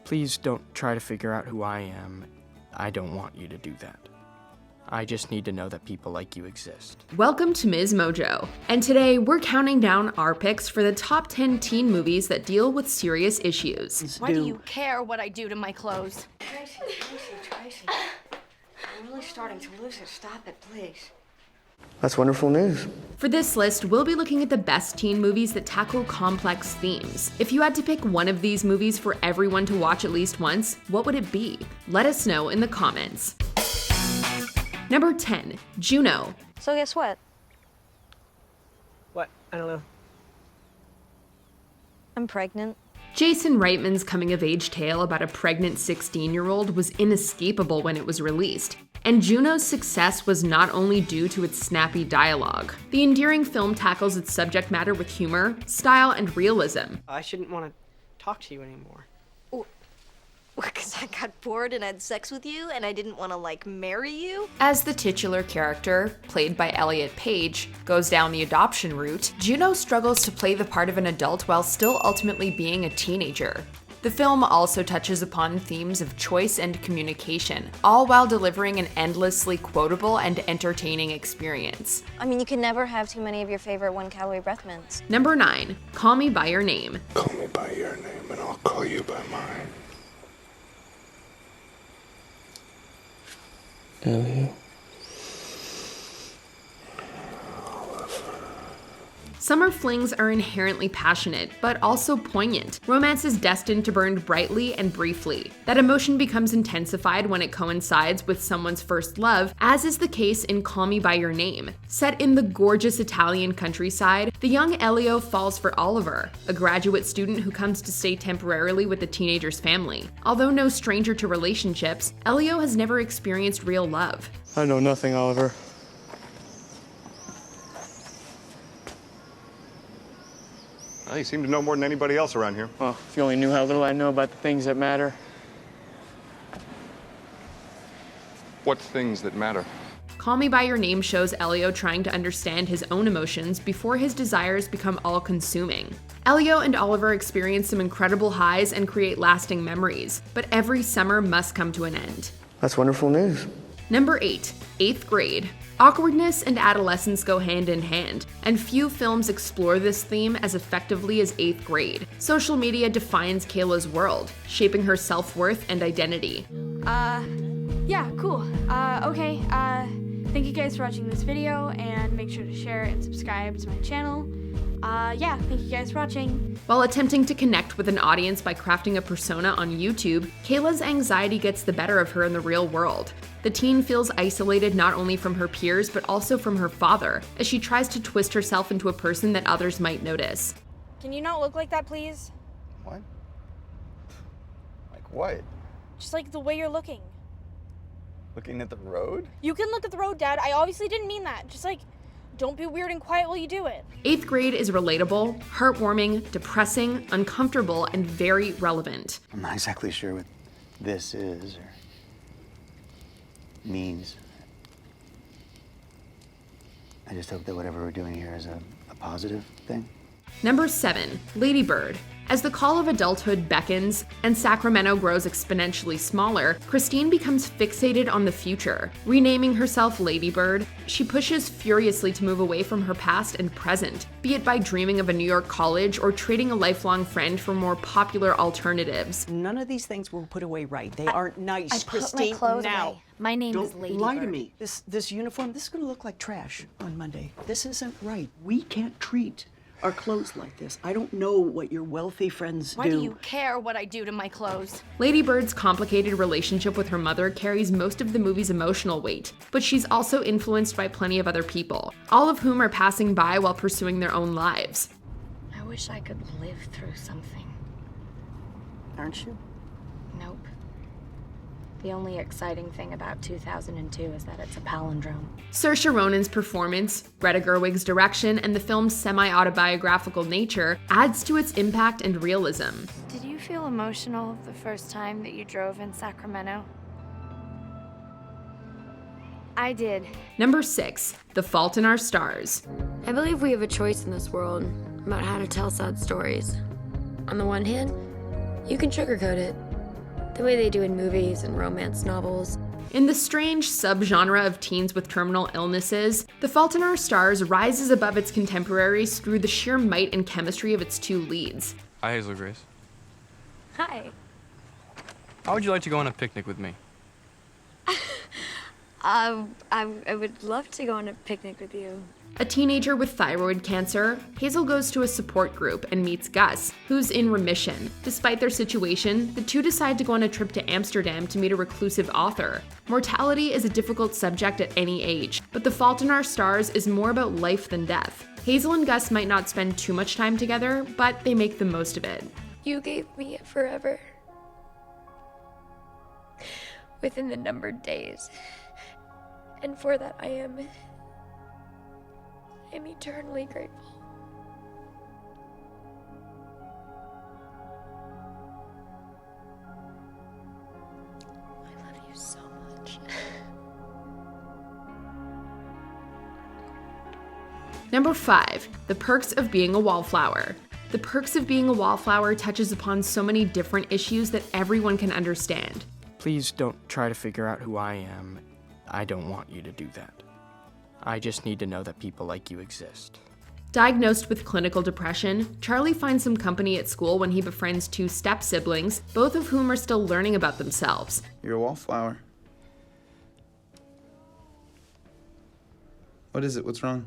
Please don't try to figure out who I am. I don't want you to do that. I just need to know that people like you exist. Welcome to MsMojo, and today we're counting down our picks for the top 10 teen movies that deal with serious issues. Why do you care what I do to my clothes? Tracy. I'm really starting to lose it. Stop it, please. That's wonderful news. For this list, we'll be looking at the best teen movies that tackle complex themes. If you had to pick one of these movies for everyone to watch at least once, what would it be? Let us know in the comments. Number 10, Juno. So guess what? What? I don't know. I'm pregnant. Jason Reitman's coming-of-age tale about a pregnant 16-year-old was inescapable when it was released, and Juno's success was not only due to its snappy dialogue. The endearing film tackles its subject matter with humor, style, and realism. I shouldn't want to talk to you anymore. Because I got bored and had sex with you and I didn't want to, marry you? As the titular character, played by Elliot Page, goes down the adoption route, Juno struggles to play the part of an adult while still ultimately being a teenager. The film also touches upon themes of choice and communication, all while delivering an endlessly quotable and entertaining experience. I mean, you can never have too many of your favorite 1-calorie breath mints. Number 9, Call Me By Your Name. Call me by your name and I'll call you by mine. Elliot. Summer flings are inherently passionate, but also poignant. Romance is destined to burn brightly and briefly. That emotion becomes intensified when it coincides with someone's first love, as is the case in Call Me By Your Name. Set in the gorgeous Italian countryside, the young Elio falls for Oliver, a graduate student who comes to stay temporarily with the teenager's family. Although no stranger to relationships, Elio has never experienced real love. I know nothing, Oliver. Well, you seem to know more than anybody else around here. Well, if you only knew how little I know about the things that matter. What things that matter? Call Me By Your Name shows Elio trying to understand his own emotions before his desires become all-consuming. Elio and Oliver experience some incredible highs and create lasting memories, but every summer must come to an end. That's wonderful news. Number 8, 8th grade. Awkwardness and adolescence go hand in hand, and few films explore this theme as effectively as 8th grade. Social media defines Kayla's world, shaping her self-worth and identity. Yeah, cool. Okay, thank you guys for watching this video, and make sure to share and subscribe to my channel. Yeah, thank you guys for watching. While attempting to connect with an audience by crafting a persona on YouTube, Kayla's anxiety gets the better of her in the real world. The teen feels isolated not only from her peers, but also from her father, as she tries to twist herself into a person that others might notice. Can you not look like that, please? What? Like what? Just like the way you're looking. Looking at the road? You can look at the road, Dad. I obviously didn't mean that. Just don't be weird and quiet while you do it. 8th grade is relatable, heartwarming, depressing, uncomfortable, and very relevant. I'm not exactly sure what this is or means. I just hope that whatever we're doing here is a positive thing. Number 7, Lady Bird. As the call of adulthood beckons and Sacramento grows exponentially smaller, Christine becomes fixated on the future. Renaming herself Lady Bird, she pushes furiously to move away from her past and present, be it by dreaming of a New York college or trading a lifelong friend for more popular alternatives. None of these things were put away right. They aren't nice, I put Christine. my clothes now. away. My name is Lady Don't lie to Bird. me. This uniform, this is going to look like trash on Monday. This isn't right. We can't treat our clothes like this. I don't know what your wealthy friends do. Why do you care what I do to my clothes? Lady Bird's complicated relationship with her mother carries most of the movie's emotional weight, but she's also influenced by plenty of other people, all of whom are passing by while pursuing their own lives. I wish I could live through something. Aren't you? Nope. The only exciting thing about 2002 is that it's a palindrome. Saoirse Ronan's performance, Greta Gerwig's direction, and the film's semi-autobiographical nature adds to its impact and realism. Did you feel emotional the first time that you drove in Sacramento? I did. Number 6, The Fault in Our Stars. I believe we have a choice in this world about how to tell sad stories. On the one hand, you can sugarcoat it. The way they do in movies and romance novels. In the strange subgenre of teens with terminal illnesses, The Fault in Our Stars rises above its contemporaries through the sheer might and chemistry of its two leads. Hi, Hazel Grace. Hi. How would you like to go on a picnic with me? I would love to go on a picnic with you. A teenager with thyroid cancer, Hazel goes to a support group and meets Gus, who's in remission. Despite their situation, the two decide to go on a trip to Amsterdam to meet a reclusive author. Mortality is a difficult subject at any age, but The Fault in Our Stars is more about life than death. Hazel and Gus might not spend too much time together, but they make the most of it. You gave me forever. Within the numbered days. And for that I am eternally grateful. I love you so much. Number 5, The Perks of Being a Wallflower. The Perks of Being a Wallflower touches upon so many different issues that everyone can understand. Please don't try to figure out who I am. I don't want you to do that. I just need to know that people like you exist. Diagnosed with clinical depression, Charlie finds some company at school when he befriends two step-siblings, both of whom are still learning about themselves. You're a wallflower. What is it? What's wrong?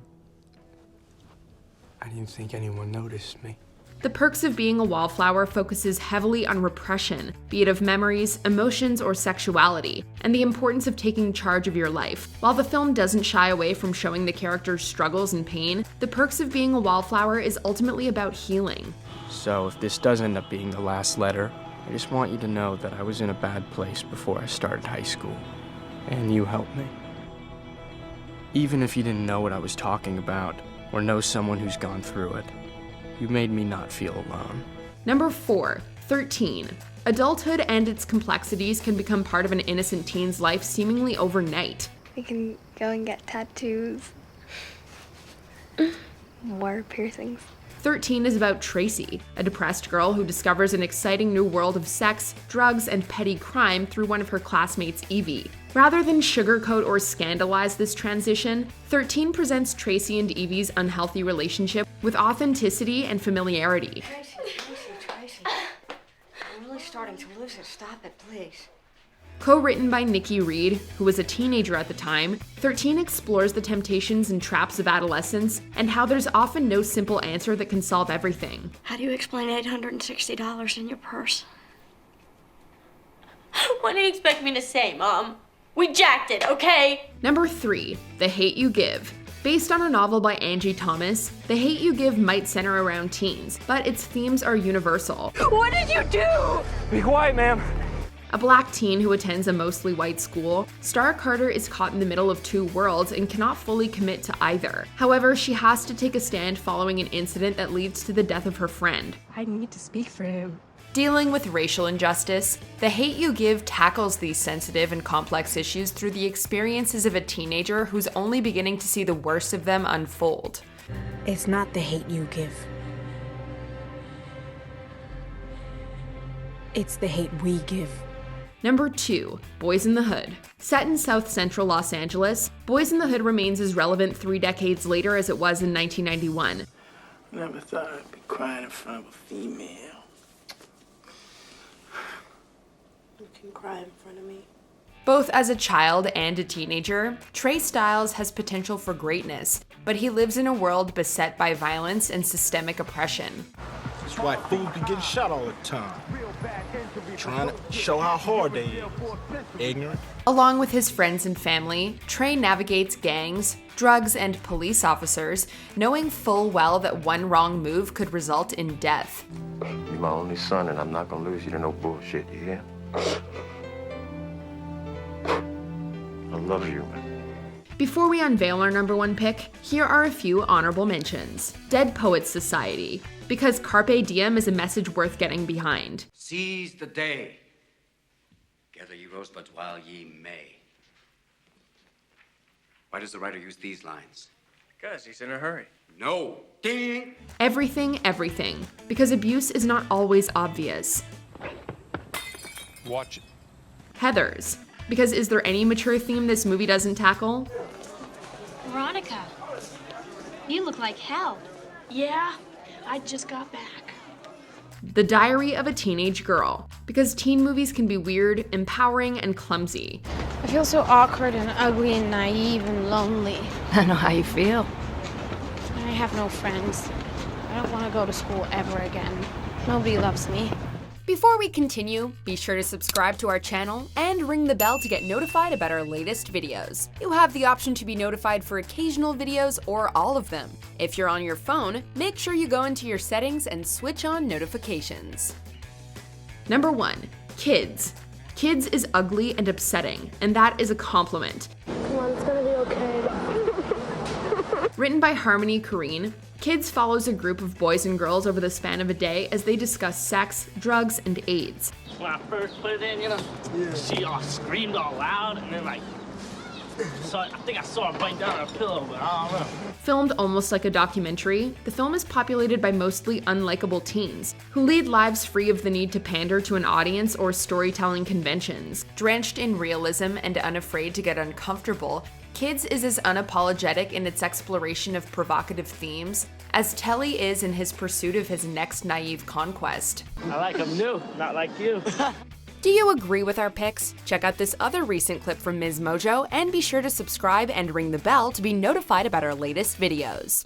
I didn't think anyone noticed me. The Perks of Being a Wallflower focuses heavily on repression, be it of memories, emotions, or sexuality, and the importance of taking charge of your life. While the film doesn't shy away from showing the characters' struggles and pain, The Perks of Being a Wallflower is ultimately about healing. So if this does end up being the last letter, I just want you to know that I was in a bad place before I started high school, and you helped me. Even if you didn't know what I was talking about, or know someone who's gone through it, you made me not feel alone. Number 4, 13. Adulthood and its complexities can become part of an innocent teen's life seemingly overnight. We can go and get tattoos. More piercings. 13 is about Tracy, a depressed girl who discovers an exciting new world of sex, drugs, and petty crime through one of her classmates, Evie. Rather than sugarcoat or scandalize this transition, 13 presents Tracy and Evie's unhealthy relationship with authenticity and familiarity. Tracy. I'm really starting to lose it. Stop it, please. Co-written by Nikki Reed, who was a teenager at the time, 13 explores the temptations and traps of adolescence and how there's often no simple answer that can solve everything. How do you explain $860 in your purse? What do you expect me to say, Mom? We jacked it, okay? Number 3, The Hate You Give. Based on a novel by Angie Thomas, The Hate You Give might center around teens, but its themes are universal. What did you do? Be quiet, ma'am. A black teen who attends a mostly white school, Star Carter is caught in the middle of two worlds and cannot fully commit to either. However, she has to take a stand following an incident that leads to the death of her friend. I need to speak for him. Dealing with racial injustice, The Hate You Give tackles these sensitive and complex issues through the experiences of a teenager who's only beginning to see the worst of them unfold. It's not the hate you give. It's the hate we give. Number 2, Boys in the Hood. Set in South Central Los Angeles, Boys in the Hood remains as relevant 3 decades later as it was in 1991. Never thought I'd be crying in front of a female. You can cry in front of me. Both as a child and a teenager, Trey Styles has potential for greatness, but he lives in a world beset by violence and systemic oppression. That's why fools be getting shot all the time. Trying to show how hard they is. Ignorant. Along with his friends and family, Trey navigates gangs, drugs, and police officers, knowing full well that one wrong move could result in death. You're my only son, and I'm not gonna lose you to no bullshit, you hear? I love you, man. Before we unveil our number 1 pick, here are a few honorable mentions. Dead Poets Society, because Carpe Diem is a message worth getting behind. Seize the day. Gather ye rosebuds while ye may. Why does the writer use these lines? Because he's in a hurry. No. Ding! Everything, Everything, because abuse is not always obvious. Watch it. Heathers, because is there any mature theme this movie doesn't tackle? Veronica, you look like hell. Yeah, I just got back. The Diary of a Teenage Girl, because teen movies can be weird, empowering, and clumsy. I feel so awkward and ugly and naive and lonely. I know how you feel. I have no friends. I don't want to go to school ever again. Nobody loves me. Before we continue, be sure to subscribe to our channel and ring the bell to get notified about our latest videos. You have the option to be notified for occasional videos or all of them. If you're on your phone, make sure you go into your settings and switch on notifications. Number 1. Kids. Kids is ugly and upsetting, and that is a compliment. Come on, it's gonna be okay. Written by Harmony Korine, Kids follows a group of boys and girls over the span of a day as they discuss sex, drugs, and AIDS. When I first put it in, you know, she all screamed all loud, and then I think I saw her bite down her pillow, but I don't know. Filmed almost like a documentary, the film is populated by mostly unlikable teens who lead lives free of the need to pander to an audience or storytelling conventions. Drenched in realism and unafraid to get uncomfortable, Kids is as unapologetic in its exploration of provocative themes as Telly is in his pursuit of his next naive conquest. I like them new, not like you. Do you agree with our picks? Check out this other recent clip from MsMojo and be sure to subscribe and ring the bell to be notified about our latest videos.